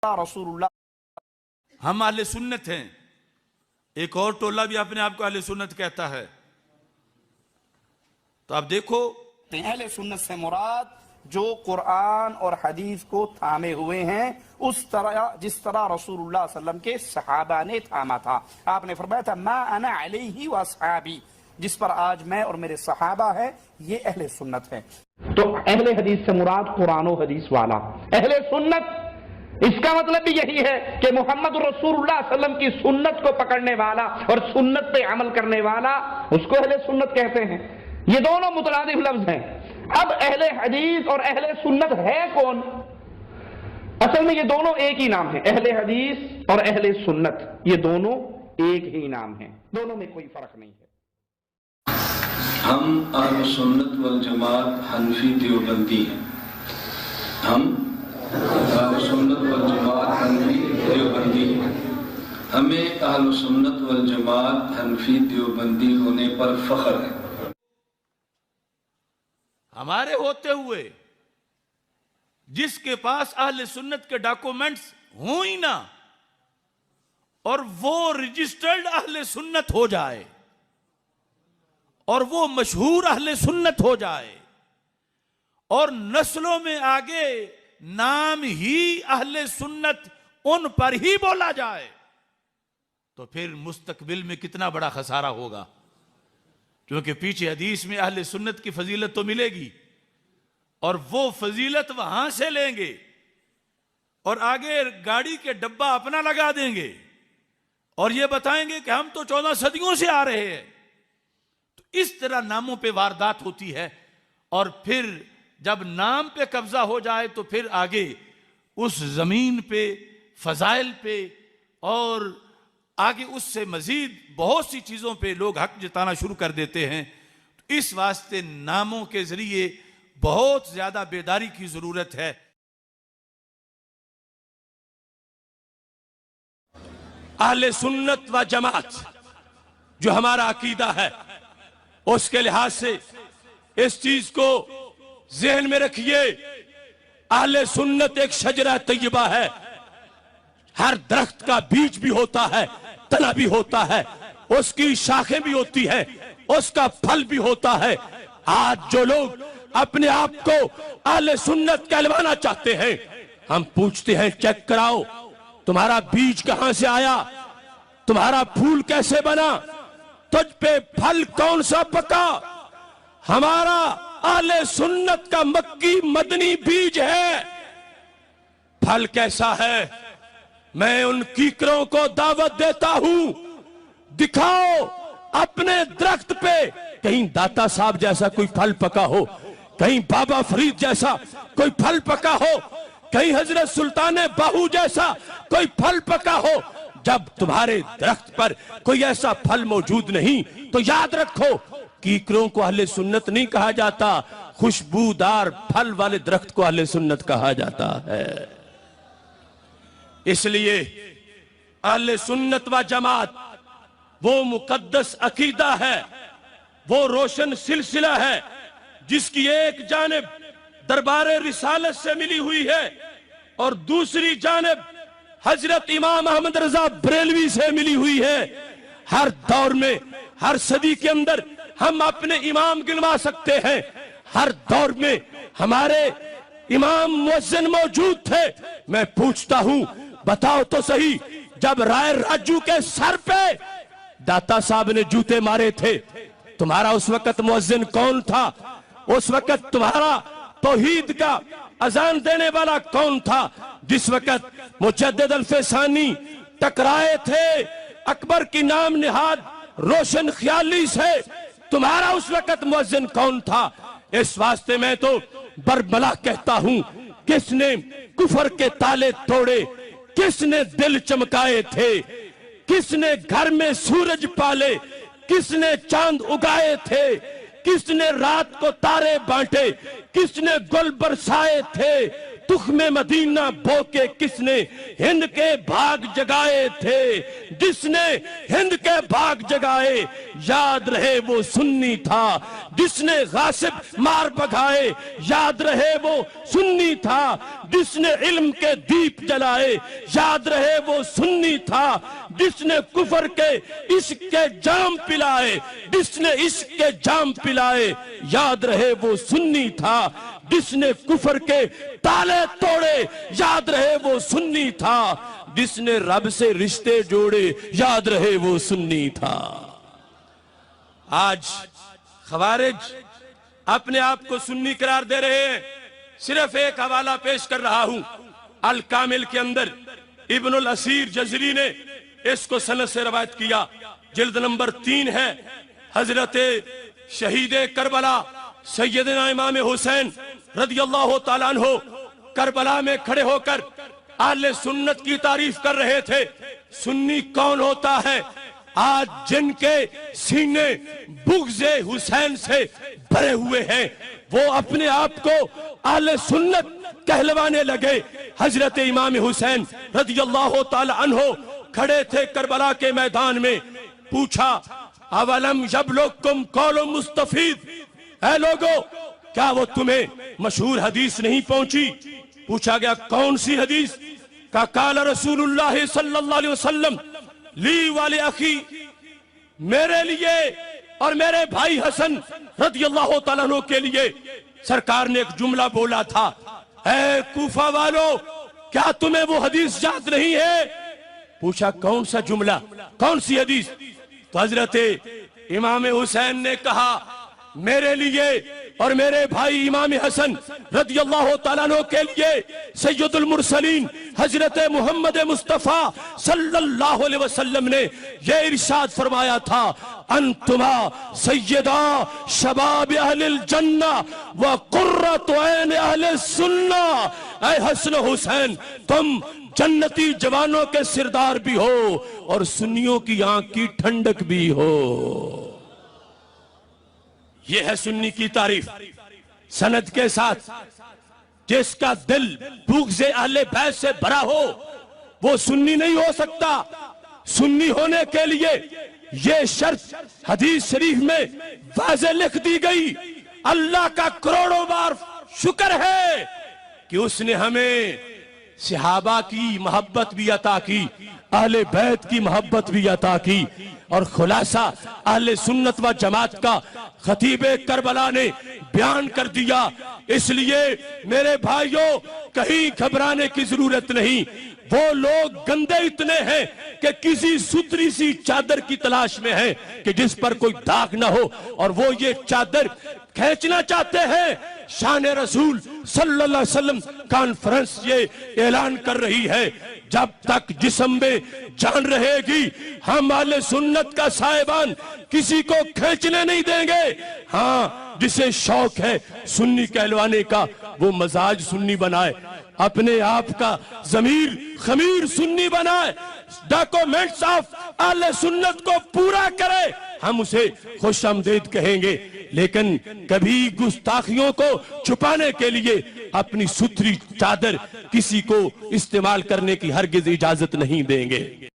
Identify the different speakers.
Speaker 1: रसूलुल्लाह।
Speaker 2: हम अहले सुन्नत हैं। एक और टोला भी अपने आप को अहले सुन्नत कहता है। तो आप देखो,
Speaker 1: अहले सुन्नत से मुराद जो कुरान और हदीस को थामे हुए हैं उस तरह जिस तरह रसूलुल्लाह सल्लल्लाहु अलैहि वसल्लम के सहाबा ने थामा था। आपने फरमाया था मा अना अलैहि व अस्हाबी, जिस पर आज मैं और मेरे सहाबा है, ये अहले सुन्नत है। तो अहले हदीस से मुराद कुरान और हदीस वाला। अहले सुन्नत इसका मतलब भी यही है कि मोहम्मद रसूलुल्लाह सल्लल्लाहु अलैहि वसल्लम की सुन्नत को पकड़ने वाला और सुन्नत पे अमल करने वाला, उसको अहले सुन्नत कहते हैं। ये दोनों मुतरादिफ लफ्ज हैं। अब अहले हदीस और अहले सुन्नत है कौन? असल में ये दोनों एक ही नाम है। अहले हदीस और अहले सुन्नत ये दोनों एक ही नाम है, दोनों में कोई फर्क नहीं है।
Speaker 3: हम अहले सुन्नत वल जमात हनफी देवबंदी हैं। हम अहले सुन्नत वल जमात हनफी देवबंदी हैं। हमें अहले सुन्नत वल जमात हनफी देवबंदी होने पर फख्र है।
Speaker 2: हमारे होते हुए जिसके पास अहले सुन्नत के डॉक्यूमेंट्स हो ही ना और वो रजिस्टर्ड अहले सुन्नत हो जाए और वो मशहूर अहले सुन्नत हो जाए और नस्लों में आगे नाम ही अहले सुन्नत उन पर ही बोला जाए, तो फिर मुस्तकबिल में कितना बड़ा खसारा होगा। क्योंकि पीछे हदीस में अहले सुन्नत की फजीलत तो मिलेगी और वो फजीलत वहां से लेंगे और आगे गाड़ी के डब्बा अपना लगा देंगे और ये बताएंगे कि हम तो 14 सदियों से आ रहे हैं। तो इस तरह नामों पे वारदात होती है और फिर जब नाम पे कब्जा हो जाए तो फिर आगे उस जमीन पे, फजाइल पे और आगे उससे मजीद बहुत सी चीजों पे लोग हक जताना शुरू कर देते हैं। तो इस वास्ते नामों के जरिए बहुत ज्यादा बेदारी की जरूरत है।
Speaker 4: अहले सुन्नत व जमात जो हमारा अकीदा है उसके लिहाज से इस चीज को ज़हन में रखिए। अहले सुन्नत एक शजरा तैयबा है। हर दरख्त का बीज भी होता है, तना भी होता है, उसकी शाखें भी होती है, उसका फल भी होता है। आज जो लोग अपने आप को अहले सुन्नत कहलवाना चाहते हैं, हम पूछते हैं चेक कराओ तुम्हारा बीज कहां से आया, तुम्हारा फूल कैसे बना, तुझ पे फल कौन सा पका। हमारा अहले सुन्नत का मक्की मदनी बीज है। फल कैसा है? मैं उन कीकरों को दावत देता हूं, दिखाओ अपने दरख्त पे कहीं दाता साहब जैसा कोई फल पका हो, कहीं बाबा फरीद जैसा कोई फल पका हो, कहीं हजरत सुल्तान बाहू जैसा कोई फल पका हो। जब तुम्हारे दरख्त पर कोई ऐसा फल मौजूद नहीं तो याद रखो कीकरों को अहले सुन्नत नहीं कहा जाता, खुशबूदार फल वाले दरख्त को अहले सुन्नत कहा जाता है। इसलिए अहले सुन्नत व जमात वो मुकद्दस अकीदा है, वो रोशन सिलसिला है जिसकी एक जानिब दरबार रिसालत से मिली हुई है और दूसरी जानिब हजरत इमाम अहमद रजा बरेलवी से मिली हुई है। हर दौर में, हर सदी के अंदर हम अपने इमाम गिनवा सकते हैं। हर दौर में हमारे इमाम मुअज्जिन मौजूद थे। मैं पूछता हूं, बताओ तो सही, जब राय राजू के सर पे दाता साहब ने जूते मारे थे, तुम्हारा उस वक्त मुअज्जिन कौन था? उस वक्त तुम्हारा तौहीद का अजान देने वाला कौन था? जिस वक्त मुजद्दिद अल-फैसानी टकराए थे अकबर की नाम निहाद रोशन ख्याली से, तुम्हारा उस वक्त मुअज्जिन कौन था? इस वास्ते मैं तो बरबला कहता हूं, किसने कुफर के ताले तोड़े, किसने दिल चमकाए थे, किसने घर में सूरज पाले, किसने चांद उगाए थे, किसने रात को तारे बांटे, किसने गुल बरसाए थे, تخم مدینہ بو کے کس نے ہند کے بھاگ جگائے تھے، جس نے ہند کے بھاگ جگائے یاد رہے وہ سنی تھا، جس نے غاصب مار بھگائے یاد رہے وہ سنی تھا، جس نے علم کے دیپ جلائے یاد رہے وہ سنی تھا، جس نے کفر کے عشق کے جام پلائے، جس نے عشق کے جام پلائے یاد رہے وہ سنی تھا، جس نے کفر کے تالے توڑے یاد رہے وہ سنی تھا، جس نے رب سے رشتے جوڑے یاد رہے وہ سنی تھا۔ آج خوارج اپنے آپ کو سنی قرار دے رہے ہیں۔ صرف ایک حوالہ پیش کر رہا ہوں، الکامل کے اندر ابن الاسیر جزری نے اس کو سند سے روایت کیا، جلد نمبر 3 ہے۔ حضرت شہید کربلا سیدنا امام حسین رضی اللہ تعالیٰ عنہ کربلا میں کھڑے ہو کر اہل سنت کی تعریف کر رہے تھے۔ سنی کون ہوتا ہے؟ آج جن کے سینے بغض حسین سے بھرے ہوئے ہیں وہ اپنے آپ کو اہل سنت کہلوانے لگے۔ حضرت امام حسین رضی اللہ تعالی عنہ کھڑے تھے کربلا کے میدان میں، پوچھا اولم یبلغکم قول مستفید، اے لوگو کیا وہ تمہیں مشہور حدیث نہیں پہنچی؟ پوچھا گیا کون سی حدیث؟ کہ قال رسول اللہ صلی اللہ علیہ وسلم لی والی اخی، میرے لیے اور میرے بھائی حسن رضی اللہ تعالیٰ عنہ کے لیے سرکار نے ایک جملہ بولا تھا، اے کوفہ والو کیا تمہیں وہ حدیث یاد نہیں ہے؟ پوچھا کون سا جملہ، کون سی حدیث؟ تو حضرت امام حسین نے کہا میرے لیے اور میرے بھائی امام حسن رضی اللہ تعالیٰ عنہ کے لیے سید المرسلین حضرت محمد مصطفیٰ صلی اللہ علیہ وسلم نے یہ ارشاد فرمایا تھا، انتما سیدہ شباب اہل الجنہ وقرۃ عین اہل السنہ، اے حسن حسین تم جنتی جوانوں کے سردار بھی ہو اور سنیوں کی آنکھ کی ٹھنڈک بھی ہو۔ یہ ہے سنی کی تعریف سند کے ساتھ۔ جس کا دل بغض اہل بیت سے بھرا ہو وہ سنی نہیں ہو سکتا۔ سنی ہونے کے لیے یہ شرط حدیث شریف میں واضح لکھ دی گئی۔ اللہ کا کروڑوں بار شکر ہے کہ اس نے ہمیں صحابہ کی محبت بھی عطا کی، اہل بیت کی محبت بھی عطا کی، اور خلاصہ اہل سنت و جماعت کا خطیب کربلا نے بیان کر دیا۔ اس لیے میرے بھائیوں کہیں گھبرانے کی ضرورت نہیں۔ وہ لوگ گندے اتنے ہیں کہ کسی ستری سی چادر کی تلاش میں ہیں کہ جس پر کوئی داغ نہ ہو، اور وہ یہ چادر کھینچنا چاہتے ہیں۔ شان رسول صلی اللہ علیہ وسلم کانفرنس یہ اعلان کر رہی ہے، جب تک جسم میں جان رہے گی ہم اہل سنت کا سائبان کسی کو کھینچنے نہیں دیں گے۔ ہاں جسے شوق ہے سنی کہلوانے کا وہ مزاج سنی بنائے، اپنے آپ کا ضمیر خمیر سنی بنائے، ڈاکومنٹس آف اہل سنت کو پورا کرے، ہم اسے خوش آمدید کہیں گے، لیکن کبھی گستاخیوں کو چھپانے کے لیے اپنی ستھری چادر کسی کو استعمال کرنے کی ہرگز اجازت نہیں دیں گے۔